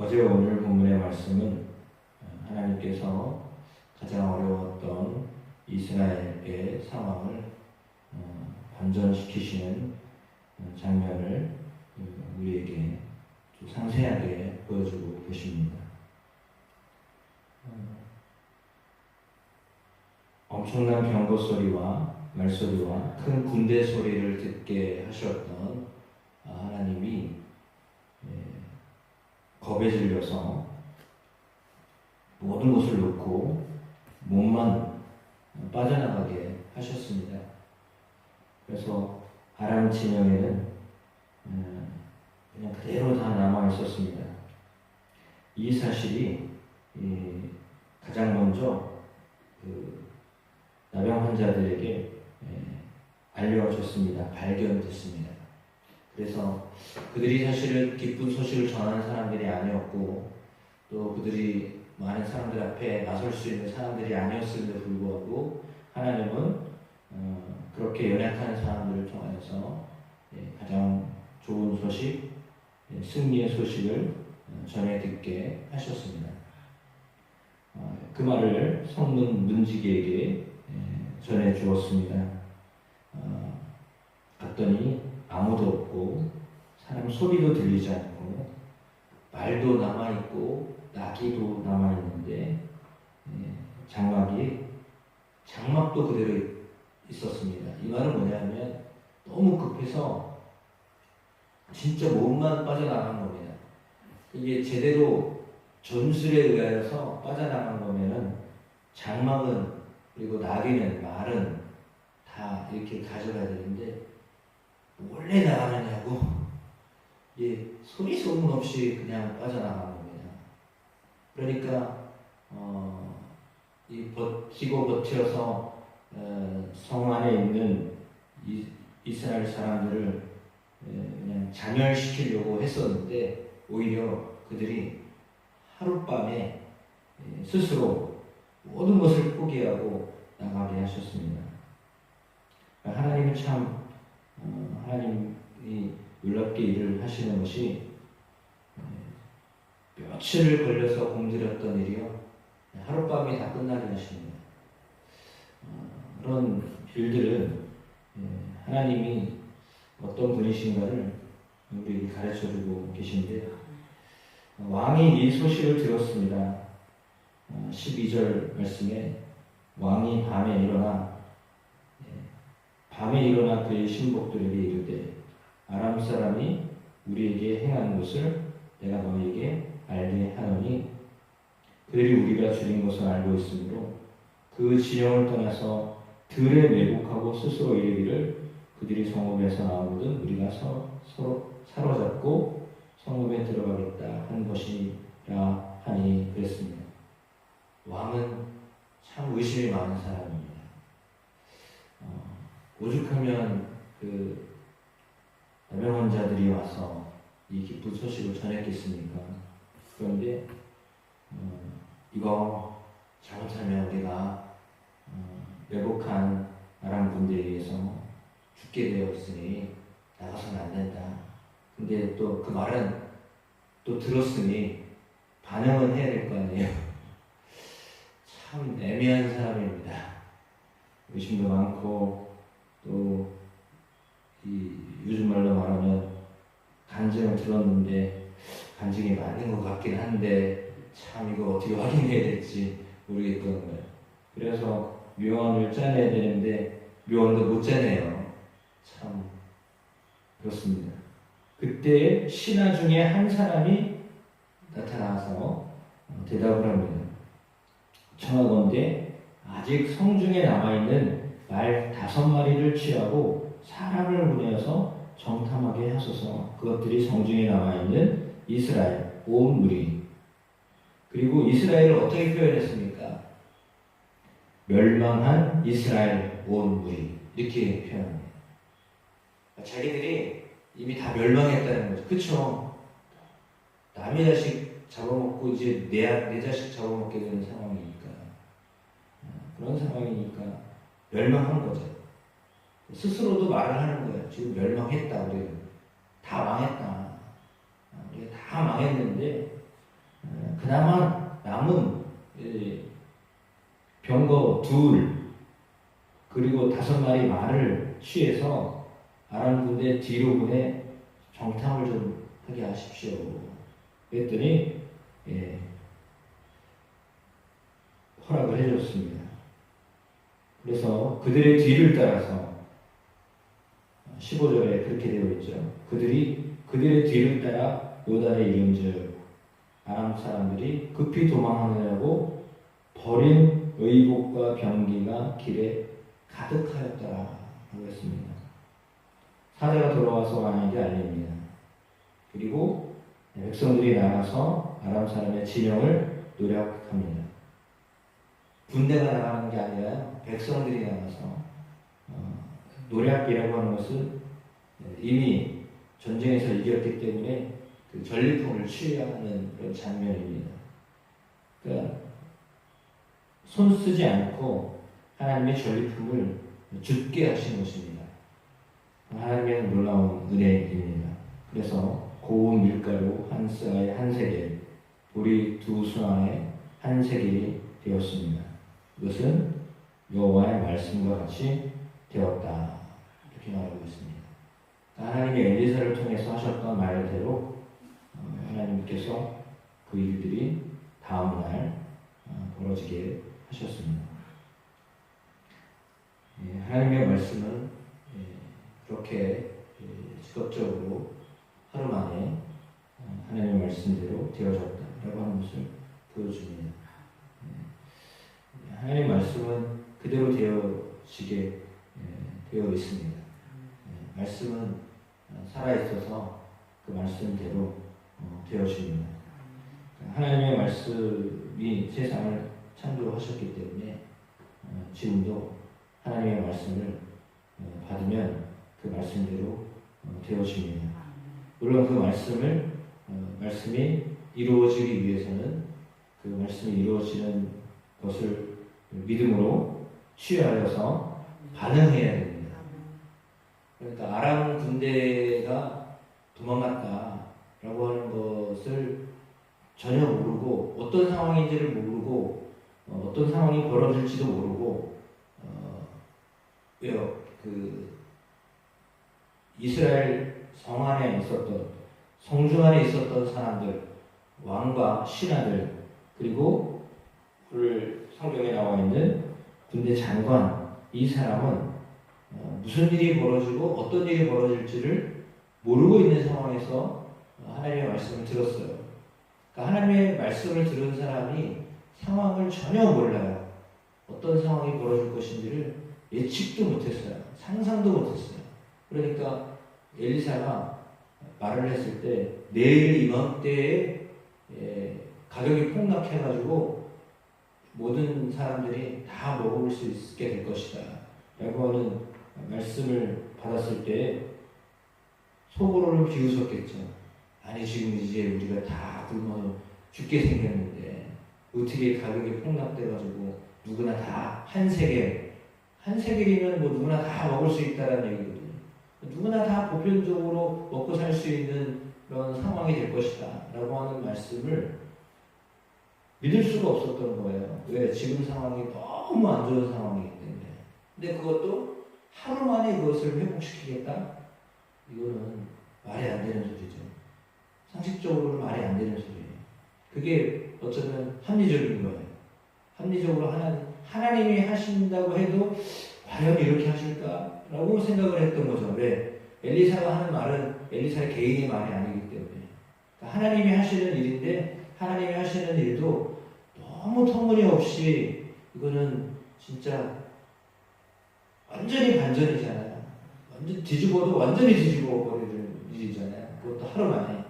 어제 오늘 본문의 말씀은 하나님께서 가장 어려웠던 이스라엘의 상황을 반전시키시는 장면을 우리에게 좀 상세하게 보여주고 계십니다. 엄청난 병거 소리와 말소리와 큰 군대 소리를 듣게 하셨던 하나님이 겁에 질려서 모든 것을 놓고 몸만 빠져나가게 하셨습니다. 그래서 아람 진영에는 그냥 그대로 다 남아 있었습니다. 이 사실이 가장 먼저 나병 환자들에게 알려졌습니다. 발견됐습니다. 그래서 그들이 사실은 기쁜 소식을 전하는 사람들이 아니었고 또 그들이 많은 사람들 앞에 나설 수 있는 사람들이 아니었음에도 불구하고 하나님은 그렇게 연약한 사람들을 통해서 가장 좋은 소식, 승리의 소식을 전해 듣게 하셨습니다. 그 말을 성문 문지기에게 전해 주었습니다. 갔더니 아무도 없고 사람 소리도 들리지 않고 말도 남아있고 나귀도 남아있는데 장막도 그대로 있었습니다. 이 말은 뭐냐면 너무 급해서 진짜 몸만 빠져나간 겁니다. 이게 제대로 전술에 의하여서 빠져나간 거면은 장막은 그리고 나귀는 말은 다 이렇게 가져가야 되는데 몰래 나가느냐고 소리 소문 없이 그냥 빠져나간 겁니다. 그러니까 버티고 버텨서 성 안에 있는 이스라엘 사람들을 그냥 잔열시키려고 했었는데 오히려 그들이 하룻밤에 스스로 모든 것을 포기하고 나가게 하셨습니다. 하나님은 참 하나님이 놀랍게 일을 하시는 것이 며칠을 걸려서 공들였던 일이요 하룻밤에 다 끝나게 하십니다. 그런 일들은 하나님이 어떤 분이신가를 우리에게 가르쳐주고 계신데 왕이 이 소식을 들었습니다. 12절 말씀에 왕이 밤에 일어나 그의 신복들에게 이르되 아람 사람이 우리에게 행한 것을 내가 너희에게 알게 하노니 그들이 우리가 죽인 것을 알고 있으므로 그 진영을 떠나서 들에 매복하고 스스로 이르기를 그들이 성읍에서 나오거든 우리가 서로 사로잡고 성읍에 들어가겠다 한 것이라 하니 그랬습니다. 왕은 참 의심이 많은 사람입니다. 오죽하면 그 나병 환자들이 와서 이 기쁜 소식을 전했겠습니까? 그런데 이거 잘못하면 우리가 매복한 아람 군대에 의해서 죽게 되었으니 나가서는 안 된다. 근데 또 그 말은 또 들었으니 반응은 해야 될 거 아니에요. 참 애매한 사람입니다. 의심도 많고 또 요즘 말로 말하면 간증을 들었는데 간증이 맞는 것 같긴 한데 참 이거 어떻게 확인해야 될지 모르겠던 거예요. 그래서 묘언을 짜내야 되는데 묘언도 못 짜내요. 참 그렇습니다. 그때 신하 중에 한 사람이 나타나서 대답을 합니다. 청하건대 아직 성중에 남아있는 말 5마리를 취하고 사람을 보내어서 정탐하게 하소서. 그것들이 성중에 남아있는 이스라엘 온 무리. 그리고 이스라엘을 어떻게 표현했습니까? 멸망한 이스라엘 온 무리 이렇게 표현합니다. 자기들이 이미 다 멸망했다는 거죠. 그쵸? 남의 자식 잡아먹고 이제 내 자식 잡아먹게 되는 상황이니까 그런 상황이니까 멸망한 거죠. 스스로도 말을 하는 거예요. 지금 멸망했다. 우리는 다 망했다. 우리가 다 망했는데 그나마 남은 병거 둘 그리고 5마리 말을 취해서 아람 군대 뒤로 보내 정탐을 좀 하게 하십시오. 그랬더니 허락을 해줬습니다. 그래서 그들의 뒤를 따라서 15절에 그렇게 되어 있죠. 그들의 뒤를 따라 요단에 이른즉 아람 사람들이 급히 도망하느라고 버린 의복과 병기가 길에 가득하였더라 라고 했습니다. 사자가 돌아와서 왕에게 알립니다. 그리고 백성들이 나가서 아람 사람의 진영을 노략합니다. 군대가 나가는 게 아니라 백성들이 나가서 노략이라고 하는 것은 이미 전쟁에서 이겼기 때문에 그 전리품을 취하는 그런 장면입니다. 그러니까 손 쓰지 않고 하나님의 전리품을 줍게 하신 것입니다. 하나님의 놀라운 은혜입니다. 그래서 고운 밀가루 한 쌀에 한 세겔, 보리 2수안에 한 세겔이 되었습니다. 이것은 여호와의 말씀과 같이 되었다. 이렇게 말하고 있습니다. 하나님이 엘리사를 통해서 하셨던 말대로 하나님께서 그 일들이 다음날 벌어지게 하셨습니다. 하나님의 말씀은 그렇게 직접적으로 하루 만에 하나님의 말씀대로 되어졌다라고 하는 것을 보여줍니다. 하나님의 말씀은 그대로 되어지게 되어 있습니다. 말씀은 살아있어서 그 말씀대로 되어집니다. 하나님의 말씀이 세상을 창조하셨기 때문에 지금도 하나님의 말씀을 받으면 그 말씀대로 되어집니다. 물론 그 말씀이 이루어지기 위해서는 그 말씀이 이루어지는 것을 믿음으로 취하여서 반응해야 됩니다. 그러니까 아람 군대가 도망갔다라고 하는 것을 전혀 모르고 어떤 상황인지를 모르고 어떤 상황이 벌어질지도 모르고 그 이스라엘 성 안에 있었던 성중 안에 있었던 사람들, 왕과 신하들, 그리고 오늘 성경에 나와 있는 군대 장관, 이 사람은 무슨 일이 벌어지고 어떤 일이 벌어질지를 모르고 있는 상황에서 하나님의 말씀을 들었어요. 그러니까 하나님의 말씀을 들은 사람이 상황을 전혀 몰라요. 어떤 상황이 벌어질 것인지를 예측도 못했어요. 상상도 못했어요. 그러니까 엘리사가 말을 했을 때 내일 이맘때에 가격이 폭락해가지고 모든 사람들이 다 먹을 수 있게 될 것이다 라고 하는 말씀을 받았을 때 속으로는 비웃었겠죠. 아니 지금 이제 우리가 다 굶어 죽게 생겼는데 어떻게 가격이 폭락돼가지고 누구나 다 한 세겔이면 뭐 누구나 다 먹을 수 있다는 얘기거든요. 누구나 다 보편적으로 먹고 살 수 있는 그런 상황이 될 것이다 라고 하는 말씀을 믿을 수가 없었던 거예요. 왜? 지금 상황이 너무 안 좋은 상황이기 때문에. 근데 그것도 하루 만에 그것을 회복시키겠다? 이거는 말이 안 되는 소리죠. 상식적으로는 말이 안 되는 소리예요. 그게 어쩌면 합리적인 거예요. 합리적으로 하나님이 하신다고 해도 과연 이렇게 하실까라고 생각을 했던 거죠. 왜? 엘리사가 하는 말은 엘리사의 개인의 말이 아니기 때문에. 그러니까 하나님이 하시는 일인데 하나님이 하시는 일도 너무 터무니없이 이거는 진짜 완전히 반전이잖아요. 완전 뒤집어도 완전히 뒤집어 버리는 일이잖아요. 그것도 하루 만에.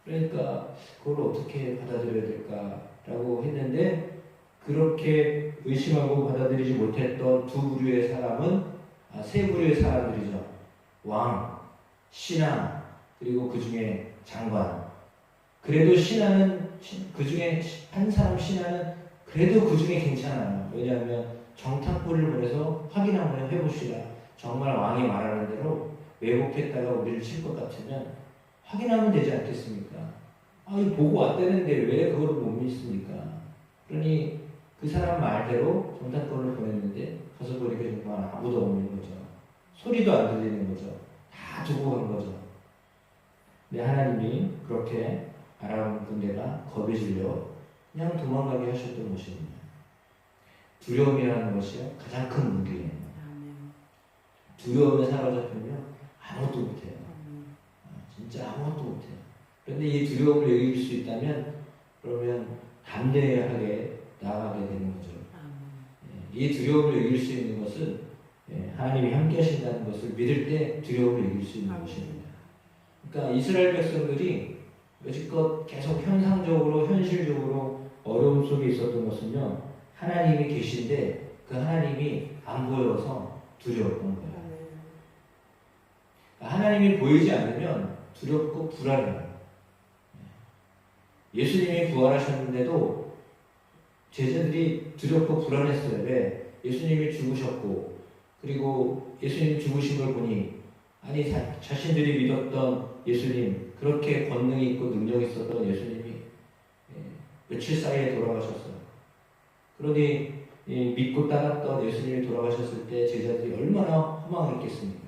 그러니까 그걸 어떻게 받아들여야 될까라고 했는데 그렇게 의심하고 받아들이지 못했던 두 부류의 사람은 세 부류의 사람들이죠. 왕, 신하, 그리고 그 중에 장관. 그래도 신하는 그 중에 한 사람 신하는 그래도 그 중에 괜찮아요. 왜냐하면 정탐꾼을 보내서 확인 한번 해봅시다. 정말 왕이 말하는 대로 왜곡했다가 우리를 칠 것 같으면 확인하면 되지 않겠습니까? 이거 보고 왔다는데 왜 그걸 못 믿습니까? 그러니 그 사람 말대로 정탐꾼을 보냈는데 가서 보니까 정말 아무도 없는 거죠. 소리도 안 들리는 거죠. 다 두고 간 거죠. 근데 하나님이 그렇게 아람 군대가 겁이 질려 그냥 도망가게 하셨던 것입니다. 두려움이라는 것이 가장 큰 무기예요. 두려움에 사로잡히면 아무것도 못해요. 진짜 아무것도 못해요. 그런데 이 두려움을 이길 수 있다면 그러면 담대하게 나아가게 되는 거죠. 이 두려움을 이길 수 있는 것은 하나님이 함께 하신다는 것을 믿을 때 두려움을 이길 수 있는 것입니다. 그러니까 이스라엘 백성들이 여지껏 계속 현상적으로 현실적으로 어려움 속에 있었던 것은요, 하나님이 계신데 그 하나님이 안 보여서 두려웠던 거예요. 하나님이 보이지 않으면 두렵고 불안해요. 예수님이 부활하셨는데도 제자들이 두렵고 불안했어요. 왜? 예수님이 죽으셨고, 그리고 예수님 죽으신 걸 보니, 아니, 자신들이 믿었던 예수님, 그렇게 권능이 있고 능력이 있었던 예수님이 며칠 사이에 돌아가셨어요. 그러니 믿고 따랐던 예수님이 돌아가셨을 때 제자들이 얼마나 허망했겠습니까?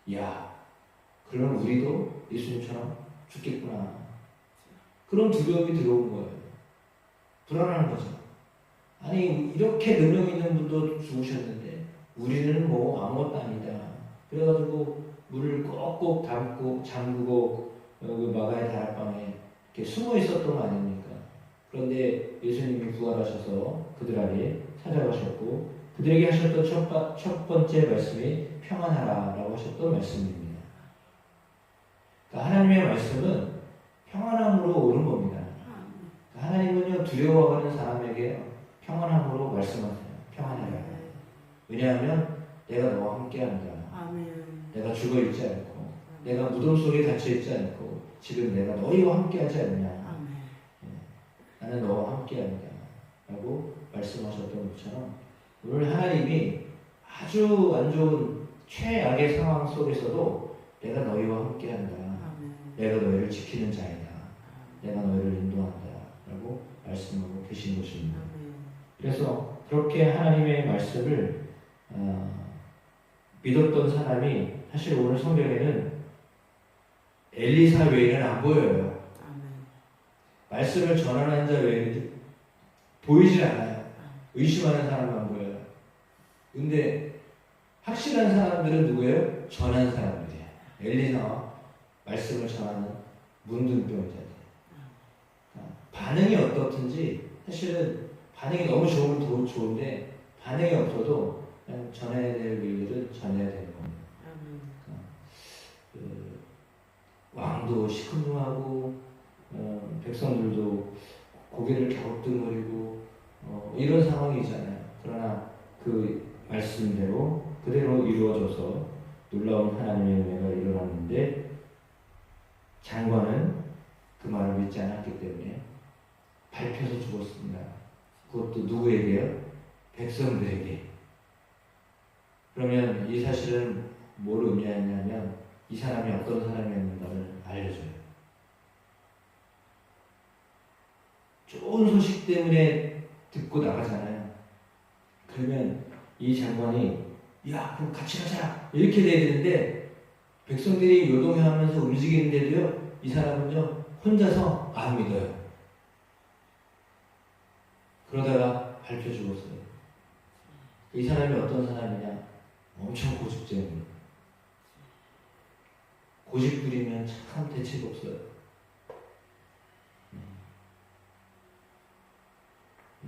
이야, 그럼 우리도 예수님처럼 죽겠구나. 그런 두려움이 들어온 거예요. 불안한 거죠. 아니, 이렇게 능력 있는 분도 죽으셨는데 우리는 뭐 아무것도 아니다. 그래가지고 물을 꼭꼭 담고 잠그고 그 마가의 다락방에 이렇게 숨어 있었던 거 아닙니까? 그런데 예수님이 부활하셔서 그들 아래 찾아가셨고 그들에게 하셨던 첫 번째 말씀이 평안하라라고 하셨던 말씀입니다. 그러니까 하나님의 말씀은 평안함으로 오는 겁니다. 그러니까 하나님은요, 두려워하는 사람에게 평안함으로 말씀하세요. 평안해라. 왜냐하면 내가 너와 함께한다. 내가 죽어있지 않고 내가 무덤 속에 갇혀있지 않고 지금 내가 너희와 함께하지 않냐. 나는 너와 함께한다 라고 말씀하셨던 것처럼 오늘 하나님이 아주 안 좋은 최악의 상황 속에서도 내가 너희와 함께한다. 내가 너희를 지키는 자이다. 내가 너희를 인도한다 라고 말씀하고 계신 것입니다. 그래서 그렇게 하나님의 말씀을 믿었던 사람이 사실 오늘 성경에는 엘리사 외에는 안 보여요. 말씀을 전하는 자 외에는 보이질 않아요. 의심하는 사람만 보여요. 근데 확실한 사람들은 누구예요? 전한 사람들이에요. 엘리사와 말씀을 전하는 문둥병자들. 반응이 어떻든지 사실은 반응이 너무 좋으면 좋은데 반응이 없어도 그냥 전해야 될 일들은 전해야 되는 겁니다. 왕도 시큰둥하고 백성들도 고개를 갸우뚱거리고 이런 상황이잖아요. 그러나 그 말씀대로 그대로 이루어져서 놀라운 하나님의 은혜가 일어났는데 장관은 그 말을 믿지 않았기 때문에 밟혀서 죽었습니다. 그것도 누구에게요? 백성들에게. 그러면 이 사실은 뭘 의미하냐면 이 사람이 어떤 사람이었는가를 알려줘요. 좋은 소식 때문에 듣고 나가잖아요. 그러면 이 장관이 야 그럼 같이 가자 이렇게 돼야 되는데 백성들이 요동하면서 움직이는데도요 이 사람은요 혼자서 안 믿어요. 그러다가 밟혀 죽었어요. 이 사람이 어떤 사람이냐? 엄청 고집쟁이. 고집 부리면 참 대책 없어요.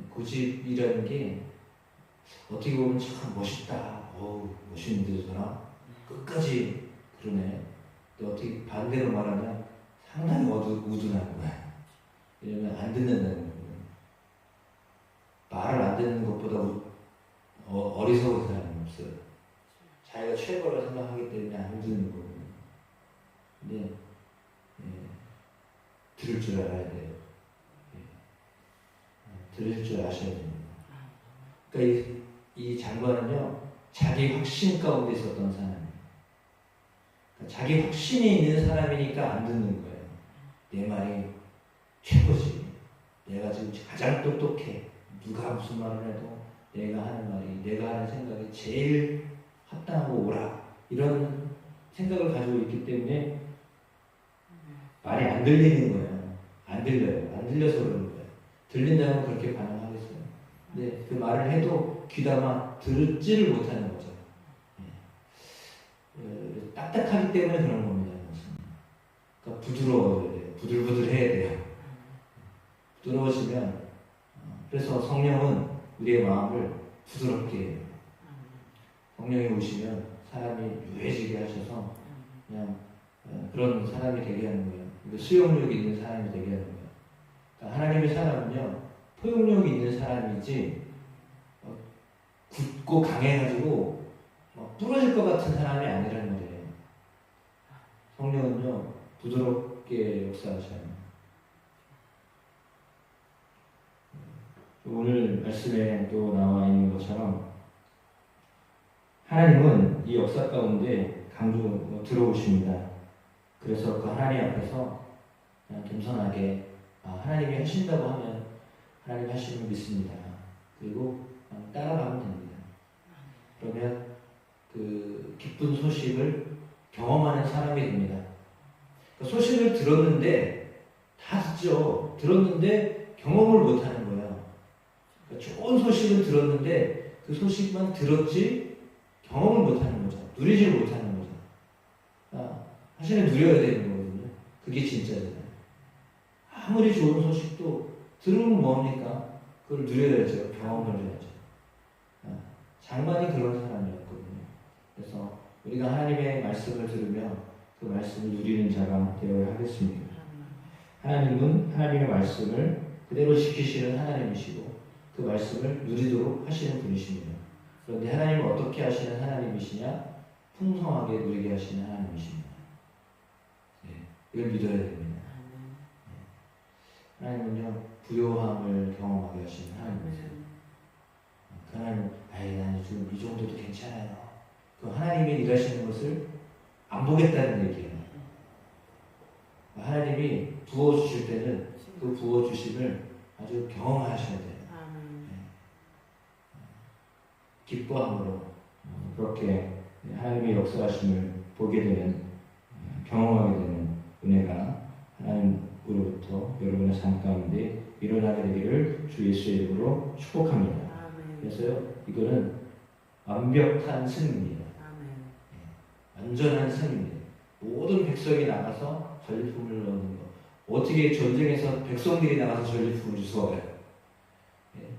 고집이라는 게 어떻게 보면 참 멋있다. 멋있는데 저 사람 끝까지 그러네. 근데 어떻게 반대로 말하면 상당히 우둔한 거야. 왜냐면 안 듣는다는 거예요. 말을 안 듣는 것보다 어리석은 사람이 없어요. 자기가 최고라 생각하기 때문에 안 듣는 거거든요. 근데 들을 줄 알아야 돼요. 들을 줄 아셔야 됩니다. 그러니까 이 장관은요, 자기 확신 가운데 있었던 사람이에요. 그러니까 자기 확신이 있는 사람이니까 안 듣는 거예요. 내 말이 최고지. 내가 지금 가장 똑똑해. 누가 무슨 말을 해도 내가 하는 말이, 내가 하는 생각이 제일 합당하고 옳아. 이런 생각을 가지고 있기 때문에 말이 안 들리는 거예요. 안 들려요. 안 들려서 그러는 거예요. 들린다면 그렇게 반응하겠어요. 근데 그 말을 해도 귀담아 듣지를 못하는 거죠. 딱딱하기 때문에 그런 겁니다. 그러니까 부드러워야 돼요. 부들부들해야 돼요. 부드러워지면, 그래서 성령은 우리의 마음을 부드럽게 해요. 성령이 오시면 사람이 유해지게 하셔서 그냥 그런 사람이 되게 하는 거예요. 수용력이 있는 사람이 되게 하는 거예요. 그러니까 하나님의 사람은요, 포용력이 있는 사람이지 굳고 강해가지고 부러질 것 같은 사람이 아니라는 거예요. 성령은요, 부드럽게 역사하셔요. 오늘 말씀에 또 나와 있는 것처럼 하나님은 이 역사 가운데 강조 들어오십니다. 그래서 그 하나님 앞에서 그냥 겸손하게 하나님이 하신다고 하면 하나님 하시는 믿습니다. 그리고 따라가면 됩니다. 그러면 그 기쁜 소식을 경험하는 사람이 됩니다. 그러니까 소식을 들었는데 다 듣죠. 들었는데 경험을 못하는 거예요. 그러니까 좋은 소식을 들었는데 그 소식만 들었지 경험을 못하는 거죠. 누리지 못하는 거죠. 사실은 누려야 되는 거거든요. 그게 진짜잖아요. 아무리 좋은 소식도 들으면 뭐합니까? 그걸 누려야죠. 경험을 해야죠. 장관이 그런 사람이었거든요. 그래서 우리가 하나님의 말씀을 들으며 그 말씀을 누리는 자가 되어야 하겠습니다. 하나님은 하나님의 말씀을 그대로 지키시는 하나님이시고 그 말씀을 누리도록 하시는 분이십니다. 그런데 하나님은 어떻게 하시는 하나님이시냐? 풍성하게 누리게 하시는 하나님이십니다. 이걸 믿어야 됩니다. 하나님은요, 부요함을 경험하게 하시는 하나님이세요. 그 하나님은, 나는 지금 이 정도도 괜찮아요. 그 하나님이 일하시는 것을 안 보겠다는 얘기예요. 하나님이 부어주실 때는 그 부어주심을 아주 경험하셔야 돼요. 기뻐함으로 그렇게 하나님의 역사하심을 보게 되는, 경험하게 되는 은혜가 하나님으로부터 여러분의 삶 가운데 일어나게 되기를 주 예수의 이름으로 축복합니다. 그래서요, 이거는 완벽한 승리입니다. 완전한 승리입니다. 모든 백성이 나가서 전리품을 넣는 거. 어떻게 전쟁에서 백성들이 나가서 전리품을 주워와요?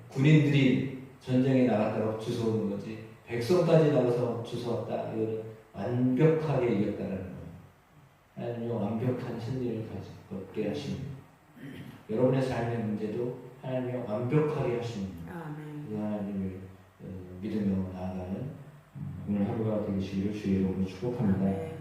군인들이 전쟁에 나갔다가 주워오는 거지. 백성까지 나가서 주워왔다. 이거는 완벽하게 이겼다는 거예요. 하나님은 완벽한 승리를 갖게 하십니다. 여러분의 삶의 문제도 하나님이 완벽하게 하십니다. 그 하나님을 믿으며 나아가는 오늘 하루가 되시기를 주의 이름으로 축복합니다.